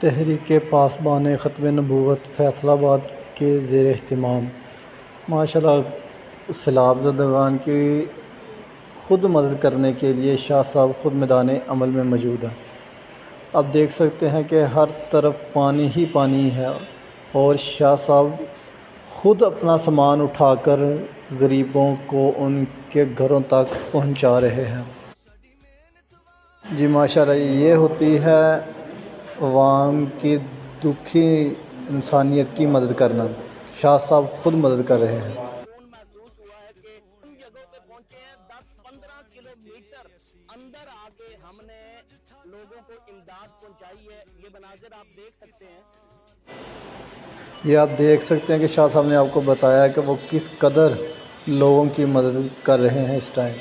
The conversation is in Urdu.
تحریک پاسبان ختم نبوت فیصل آباد کے زیر اہتمام ماشاءاللہ سیلاب زدگان کی خود مدد کرنے کے لیے شاہ صاحب خود میدان عمل میں موجود ہیں۔ آپ دیکھ سکتے ہیں کہ ہر طرف پانی ہی پانی ہے اور شاہ صاحب خود اپنا سامان اٹھا کر غریبوں کو ان کے گھروں تک پہنچا رہے ہیں۔ جی ماشاءاللہ یہ ہوتی ہے عوام کی دکھی انسانیت کی مدد کرنا۔ شاہ صاحب خود مدد کر رہے ہیں۔ محسوس ہوا ہے کہ ان جگہوں پہ پہنچے ہیں 10-15 کلومیٹر اندر آ کے ہم نے لوگوں کو امداد پہنچائی ہے۔ یہ مناظر آپ دیکھ سکتے ہیں۔ یہ آپ دیکھ سکتے ہیں کہ شاہ صاحب نے آپ کو بتایا کہ وہ کس قدر لوگوں کی مدد کر رہے ہیں اس ٹائم۔